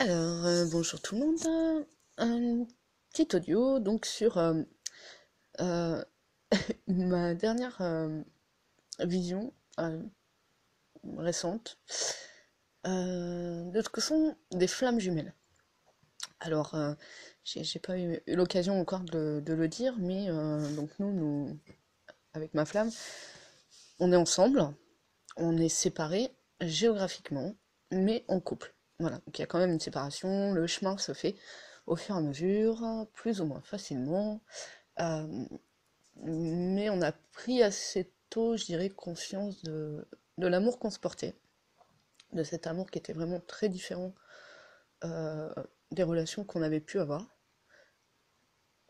Alors, bonjour tout le monde. Un petit audio donc sur euh, ma dernière vision récente de ce que sont des flammes jumelles. Alors, j'ai pas eu l'occasion encore de le dire, mais donc nous, avec ma flamme, on est ensemble, on est séparés géographiquement, mais en couple. Voilà, donc il y a quand même une séparation, le chemin se fait au fur et à mesure, plus ou moins facilement. Euh, mais on a pris assez tôt, je dirais, conscience de l'amour qu'on se portait, de cet amour qui était vraiment très différent euh, des relations qu'on avait pu avoir,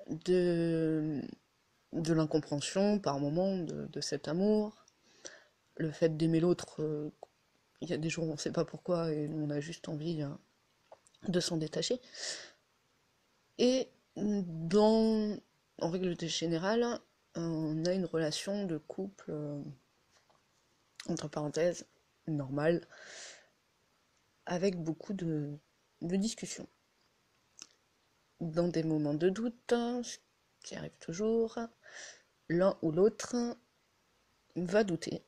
de, de l'incompréhension par moments de cet amour, le fait d'aimer l'autre. Il y a des jours où on ne sait pas pourquoi et on a juste envie de s'en détacher. Et en règle générale, on a une relation de couple, entre parenthèses, normale, avec beaucoup de discussions. Dans des moments de doute, ce qui arrive toujours, l'un ou l'autre va douter,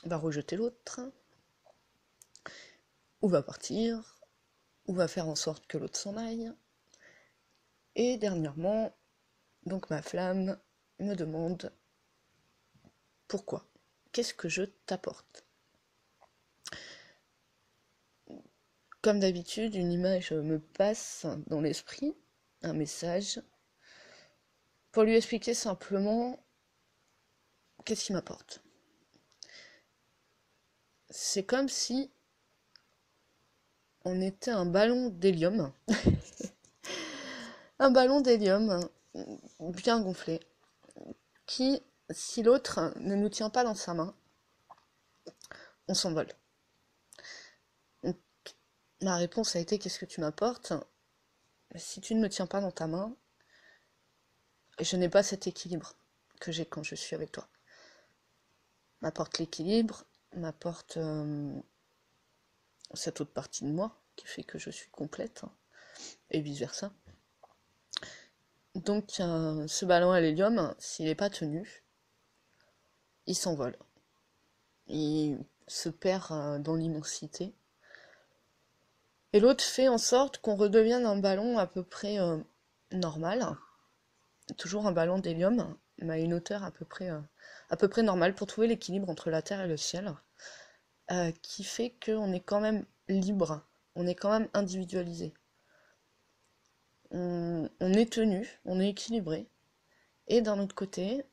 va rejeter l'autre, ou va partir, ou va faire en sorte que l'autre s'en aille. Et dernièrement, donc ma flamme me demande pourquoi? Qu'est-ce que je t'apporte? Comme d'habitude, une image me passe dans l'esprit, un message, pour lui expliquer simplement qu'est-ce qu'il m'apporte. C'est comme si on était un ballon d'hélium, un ballon d'hélium bien gonflé, qui, si l'autre ne nous tient pas dans sa main, on s'envole. Donc, ma réponse a été qu'est-ce que tu m'apportes? Si tu ne me tiens pas dans ta main, je n'ai pas cet équilibre que j'ai quand je suis avec toi. M'apporte l'équilibre, m'apporte cette autre partie de moi qui fait que je suis complète, et vice versa. Donc ce ballon à l'hélium, s'il n'est pas tenu, il s'envole. Il se perd dans l'immensité. Et l'autre fait en sorte qu'on redevienne un ballon à peu près normal, toujours un ballon d'hélium, mais à une hauteur à peu près normale pour trouver l'équilibre entre la terre et le ciel, qui fait qu'on est quand même libre, on est quand même individualisé. On est tenu, on est équilibré, et d'un autre côté,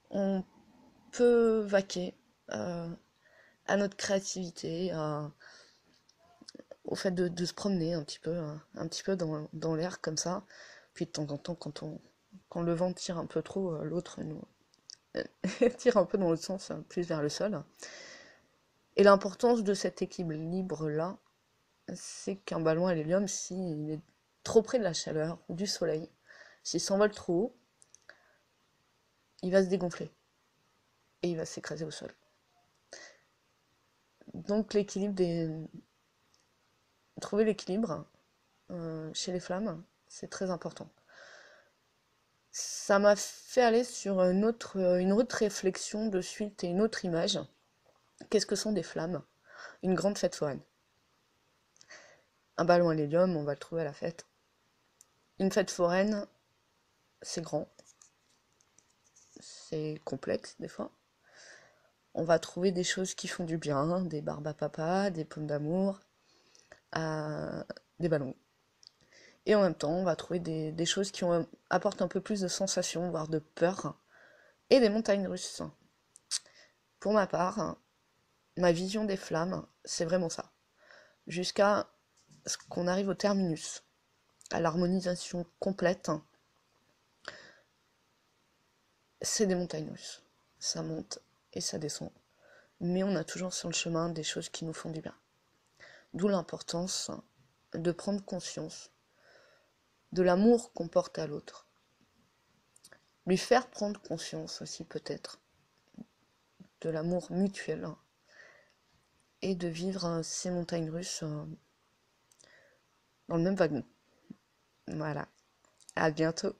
on peut vaquer euh, à notre créativité, au fait de se promener un petit peu dans l'air comme ça. Puis de temps en temps, quand le vent tire un peu trop, l'autre nous tire un peu dans l'autre sens, plus vers le sol. Et l'importance de cet équilibre-là, c'est qu'un ballon à l'hélium, s'il est trop près de la chaleur ou du soleil, s'il s'envole trop haut, il va se dégonfler et il va s'écraser au sol. Donc trouver l'équilibre chez les flammes, c'est très important. Ça m'a fait aller sur une autre réflexion de suite et une autre image. Qu'est-ce que sont des flammes? Une grande fête foraine. Un ballon à l'hélium, on va le trouver à la fête. Une fête foraine, c'est grand, c'est complexe des fois. On va trouver des choses qui font du bien, des barbes à papa, des pommes d'amour, des ballons. Et en même temps, on va trouver des choses qui apportent un peu plus de sensations, voire de peur, et des montagnes russes. Pour ma part, ma vision des flammes, c'est vraiment ça. Jusqu'à ce qu'on arrive au terminus, à l'harmonisation complète, c'est des montagnes russes. Ça monte et ça descend. Mais on a toujours sur le chemin des choses qui nous font du bien. D'où l'importance de prendre conscience de l'amour qu'on porte à l'autre. Lui faire prendre conscience aussi peut-être de l'amour mutuel et de vivre ces montagnes russes dans le même wagon. Voilà. À bientôt.